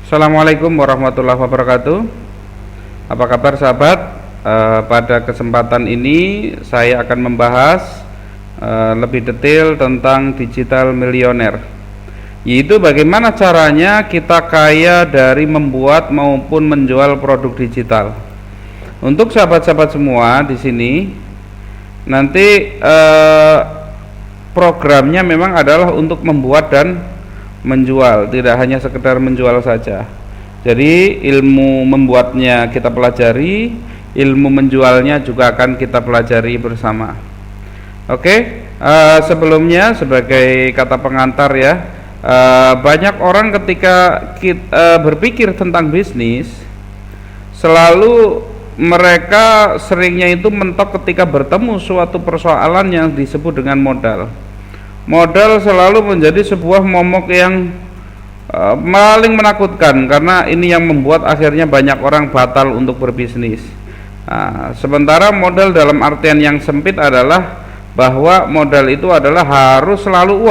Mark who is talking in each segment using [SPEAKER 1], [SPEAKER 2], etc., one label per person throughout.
[SPEAKER 1] Assalamualaikum warahmatullahi wabarakatuh. Apa kabar sahabat? Pada kesempatan ini saya akan membahas lebih detail tentang digital millionaire, yaitu bagaimana caranya kita kaya dari membuat maupun menjual produk digital. Untuk sahabat-sahabat semua di sini, nanti programnya memang adalah untuk membuat dan menjual, tidak hanya sekedar menjual saja. Jadi ilmu membuatnya kita pelajari, ilmu menjualnya juga akan kita pelajari bersama. Oke, sebelumnya sebagai kata pengantar ya, banyak orang ketika kita berpikir tentang bisnis, selalu mereka seringnya itu mentok ketika bertemu suatu persoalan yang disebut dengan modal. Modal selalu menjadi sebuah momok yang paling menakutkan, karena ini yang membuat akhirnya banyak orang batal untuk berbisnis. Sementara modal dalam artian yang sempit adalah bahwa modal itu adalah harus selalu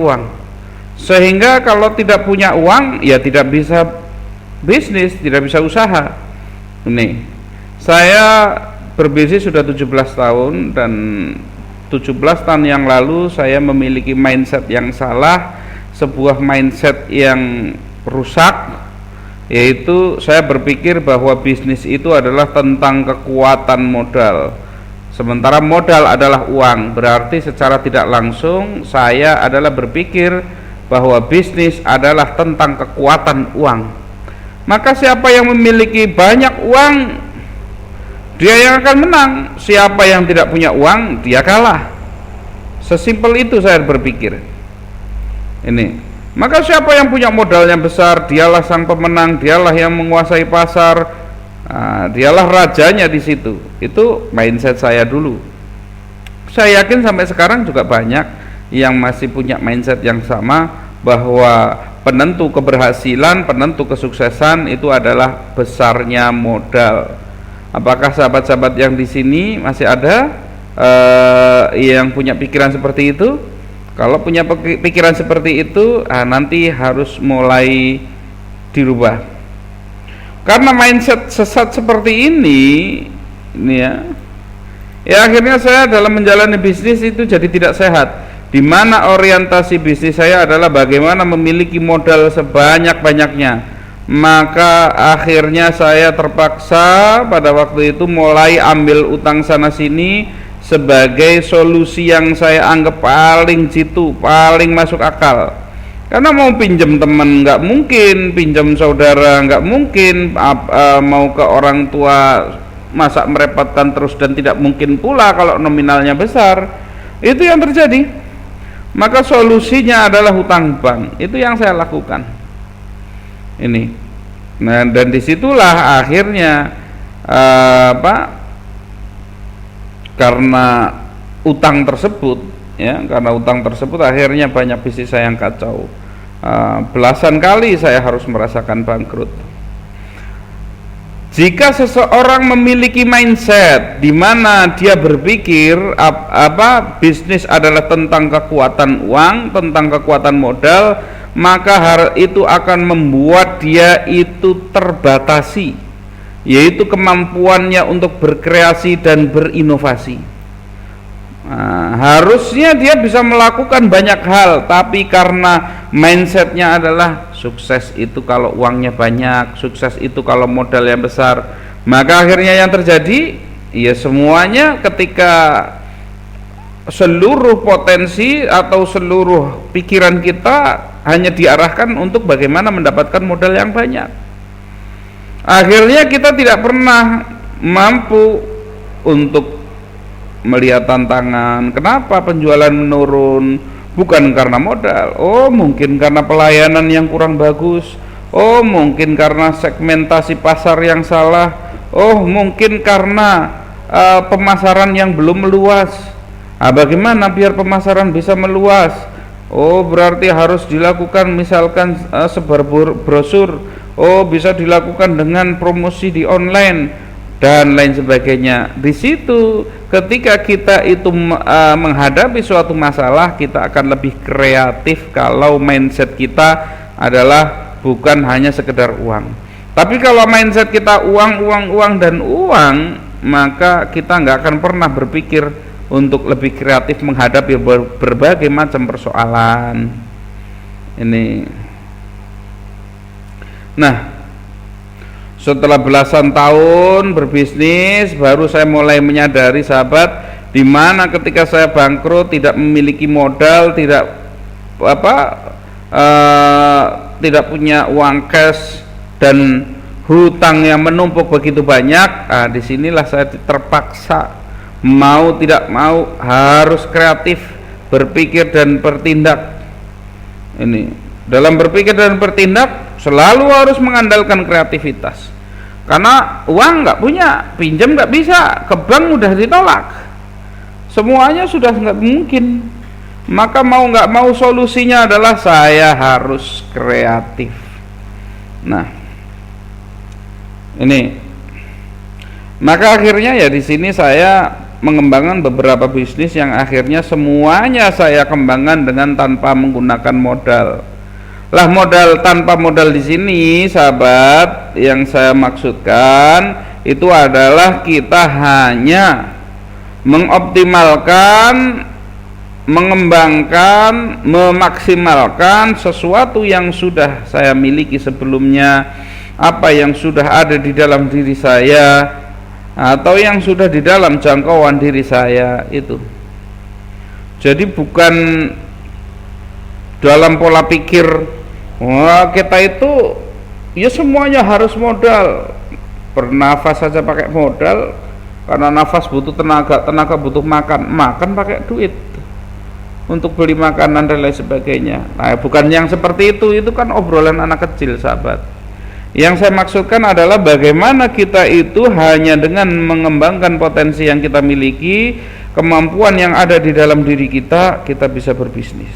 [SPEAKER 1] uang, sehingga kalau tidak punya uang ya tidak bisa bisnis, tidak bisa usaha. Ini saya berbisnis sudah 17 tahun, dan 17 tahun yang lalu saya memiliki mindset yang salah, sebuah mindset yang rusak, yaitu saya berpikir bahwa bisnis itu adalah tentang kekuatan modal, sementara modal adalah uang. Berarti secara tidak langsung saya adalah berpikir bahwa bisnis adalah tentang kekuatan uang. Maka siapa yang memiliki banyak uang, dia yang akan menang. Siapa yang tidak punya uang, dia kalah. Sesimpel itu saya berpikir. Ini. Maka siapa yang punya modal yang besar, dialah sang pemenang, dialah yang menguasai pasar, dialah rajanya di situ. Itu mindset saya dulu. Saya yakin sampai sekarang juga banyak yang masih punya mindset yang sama, bahwa penentu keberhasilan, penentu kesuksesan itu adalah besarnya modal. Apakah sahabat-sahabat yang di sini masih ada yang punya pikiran seperti itu? Kalau punya pikiran seperti itu, nanti harus mulai dirubah. Karena mindset sesat seperti ini ya akhirnya saya dalam menjalani bisnis itu jadi tidak sehat. Di mana orientasi bisnis saya adalah bagaimana memiliki modal sebanyak-banyaknya. Maka akhirnya saya terpaksa pada waktu itu mulai ambil utang sana sini sebagai solusi yang saya anggap paling jitu, paling masuk akal. Karena mau pinjam teman nggak mungkin, pinjam saudara nggak mungkin, mau ke orang tua masa merepotkan terus, dan tidak mungkin pula kalau nominalnya besar. Itu yang terjadi. Maka solusinya adalah hutang bank. Itu yang saya lakukan. Ini. Nah, dan disitulah akhirnya karena utang tersebut akhirnya banyak bisnis saya yang kacau. Belasan kali saya harus merasakan bangkrut. Jika seseorang memiliki mindset di mana dia berpikir bisnis adalah tentang kekuatan uang, tentang kekuatan modal, maka itu akan membuat dia itu terbatasi, yaitu kemampuannya untuk berkreasi dan berinovasi. Harusnya dia bisa melakukan banyak hal, tapi karena mindsetnya adalah sukses itu kalau uangnya banyak, sukses itu kalau modal yang besar, maka akhirnya yang terjadi ya semuanya ketika seluruh potensi atau seluruh pikiran kita hanya diarahkan untuk bagaimana mendapatkan modal yang banyak, akhirnya kita tidak pernah mampu untuk melihat tantangan. Kenapa penjualan menurun? Bukan karena modal, mungkin karena pelayanan yang kurang bagus, mungkin karena segmentasi pasar yang salah, mungkin karena pemasaran yang belum meluas. Bagaimana biar pemasaran bisa meluas? Berarti harus dilakukan misalkan sebar brosur, bisa dilakukan dengan promosi di online dan lain sebagainya. Di situ ketika kita itu menghadapi suatu masalah, kita akan lebih kreatif kalau mindset kita adalah bukan hanya sekedar uang. Tapi kalau mindset kita uang dan uang, maka kita nggak akan pernah berpikir untuk lebih kreatif menghadapi berbagai macam persoalan ini. Nah, setelah belasan tahun berbisnis, baru saya mulai menyadari sahabat, di mana ketika saya bangkrut, tidak memiliki modal, tidak punya uang cash dan hutang yang menumpuk begitu banyak. Disinilah saya terpaksa mau tidak mau harus kreatif, berpikir dan bertindak. Ini dalam berpikir dan bertindak selalu harus mengandalkan kreativitas, karena uang nggak punya, pinjam nggak bisa, ke bank udah ditolak, semuanya sudah nggak mungkin. Maka mau nggak mau solusinya adalah saya harus kreatif. Nah, ini maka akhirnya ya di sini saya mengembangkan beberapa bisnis yang akhirnya semuanya saya kembangkan dengan tanpa menggunakan modal. Lah, modal tanpa modal di sini sahabat, yang saya maksudkan itu adalah kita hanya mengoptimalkan, mengembangkan, memaksimalkan sesuatu yang sudah saya miliki sebelumnya, apa yang sudah ada di dalam diri saya atau yang sudah di dalam jangkauan diri saya itu. Jadi bukan dalam pola pikir wah kita itu ya semuanya harus modal, bernafas saja pakai modal, karena nafas butuh tenaga, tenaga butuh makan, makan pakai duit untuk beli makanan dan lain sebagainya. Nah, bukan yang seperti itu kan obrolan anak kecil sahabat. Yang saya maksudkan adalah bagaimana kita itu hanya dengan mengembangkan potensi yang kita miliki, kemampuan yang ada di dalam diri kita, kita bisa berbisnis.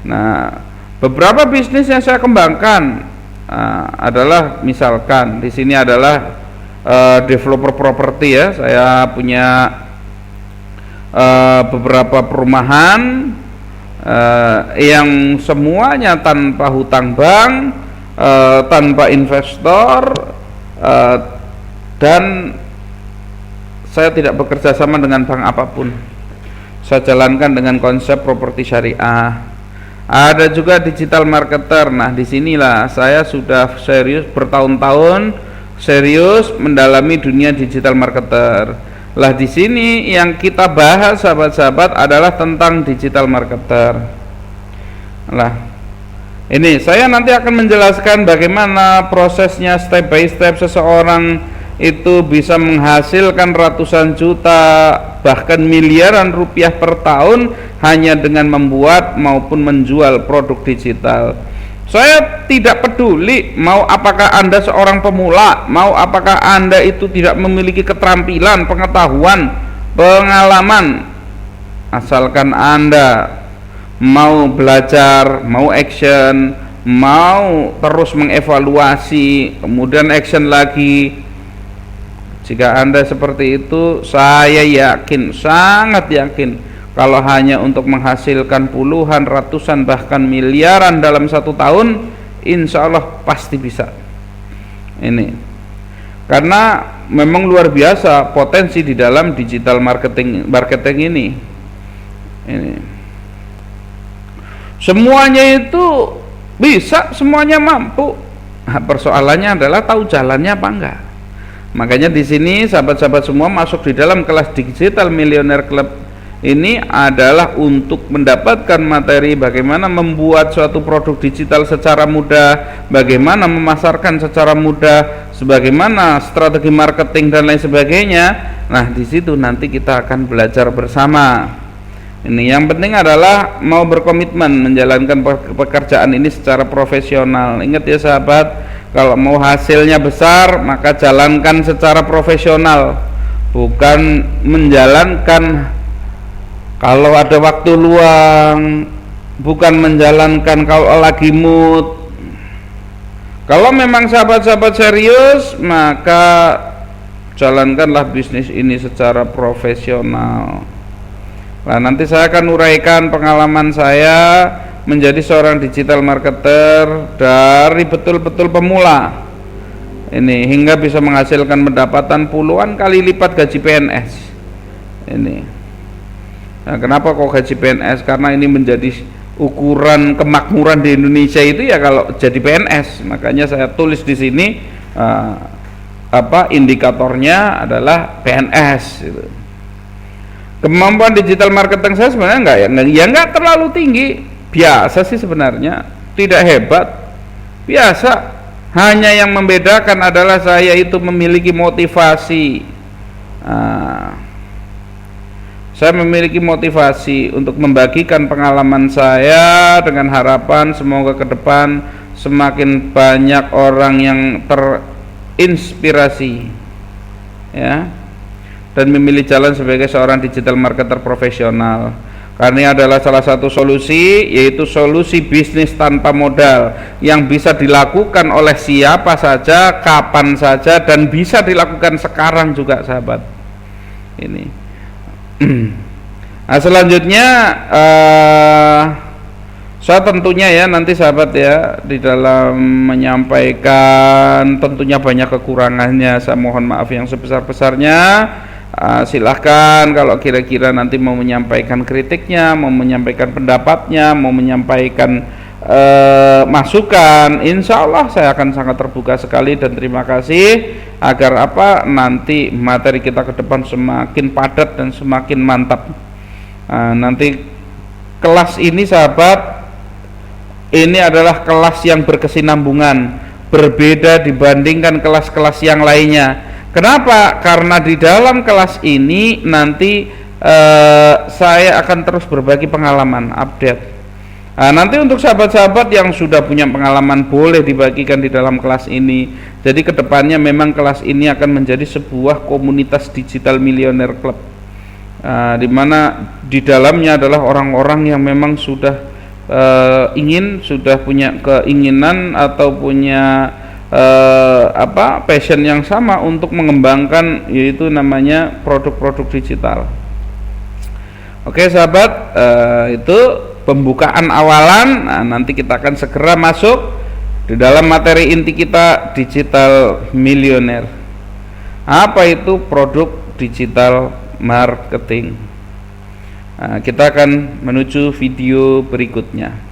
[SPEAKER 1] Nah, beberapa bisnis yang saya kembangkan adalah misalkan di sini adalah developer properti ya. Saya punya beberapa perumahan yang semuanya tanpa hutang bank, tanpa investor, dan saya tidak bekerja sama dengan bank apapun. Saya jalankan dengan konsep properti syariah. Ada juga digital marketer. Nah, disinilah saya sudah serius bertahun-tahun serius mendalami dunia digital marketer. Lah, di sini yang kita bahas sahabat-sahabat adalah tentang digital marketer. Lah, ini saya nanti akan menjelaskan bagaimana prosesnya step by step seseorang itu bisa menghasilkan ratusan juta bahkan miliaran rupiah per tahun hanya dengan membuat maupun menjual produk digital. Saya tidak peduli mau apakah Anda seorang pemula, mau apakah Anda itu tidak memiliki keterampilan, pengetahuan, pengalaman, asalkan Anda mau belajar, mau action, mau terus mengevaluasi, kemudian action lagi. Jika Anda seperti itu, saya yakin, sangat yakin, kalau hanya untuk menghasilkan puluhan, ratusan, bahkan miliaran dalam satu tahun, insya Allah pasti bisa. Ini karena memang luar biasa potensi di dalam digital marketing ini. Ini semuanya itu bisa, semuanya mampu. Nah, persoalannya adalah tahu jalannya apa enggak. Makanya di sini sahabat-sahabat semua masuk di dalam kelas Digital Millionaire Club ini adalah untuk mendapatkan materi bagaimana membuat suatu produk digital secara mudah, bagaimana memasarkan secara mudah, sebagaimana strategi marketing dan lain sebagainya. Nah, di situ nanti kita akan belajar bersama. Ini yang penting adalah mau berkomitmen menjalankan pekerjaan ini secara profesional. Ingat ya sahabat, kalau mau hasilnya besar maka jalankan secara profesional, bukan menjalankan kalau ada waktu luang, bukan menjalankan kalau lagi mood. Kalau memang sahabat-sahabat serius, maka jalankanlah bisnis ini secara profesional. Nah, nanti saya akan uraikan pengalaman saya menjadi seorang digital marketer dari betul-betul pemula ini hingga bisa menghasilkan pendapatan puluhan kali lipat gaji PNS ini. Nah, kenapa kok gaji PNS? Karena ini menjadi ukuran kemakmuran di Indonesia itu ya kalau jadi PNS. Makanya saya tulis di sini indikatornya adalah PNS gitu. Kemampuan digital marketing saya sebenarnya enggak terlalu tinggi, biasa sih sebenarnya, tidak hebat, biasa. Hanya yang membedakan adalah saya itu memiliki motivasi. Saya memiliki motivasi untuk membagikan pengalaman saya dengan harapan semoga ke depan semakin banyak orang yang terinspirasi, ya, dan memilih jalan sebagai seorang digital marketer profesional. Karena ini adalah salah satu solusi, yaitu solusi bisnis tanpa modal yang bisa dilakukan oleh siapa saja, kapan saja, dan bisa dilakukan sekarang juga, sahabat. Ini. Nah, selanjutnya saya tentunya ya nanti sahabat ya di dalam menyampaikan tentunya banyak kekurangannya, saya mohon maaf yang sebesar-besarnya. Silahkan kalau kira-kira nanti mau menyampaikan kritiknya, mau menyampaikan pendapatnya, mau menyampaikan masukan, insya Allah saya akan sangat terbuka sekali dan terima kasih agar nanti materi kita ke depan semakin padat dan semakin mantap. Nanti kelas ini sahabat, ini adalah kelas yang berkesinambungan, berbeda dibandingkan kelas-kelas yang lainnya. Kenapa? Karena di dalam kelas ini nanti saya akan terus berbagi pengalaman, update. Nanti untuk sahabat-sahabat yang sudah punya pengalaman boleh dibagikan di dalam kelas ini. Jadi kedepannya memang kelas ini akan menjadi sebuah komunitas digital millionaire club, di mana di dalamnya adalah orang-orang yang memang sudah sudah punya keinginan atau punya passion yang sama untuk mengembangkan, yaitu namanya produk-produk digital. Oke sahabat, itu pembukaan awalan. Nanti kita akan segera masuk di dalam materi inti kita, digital millionaire. Apa itu produk digital marketing? Kita akan menuju video berikutnya.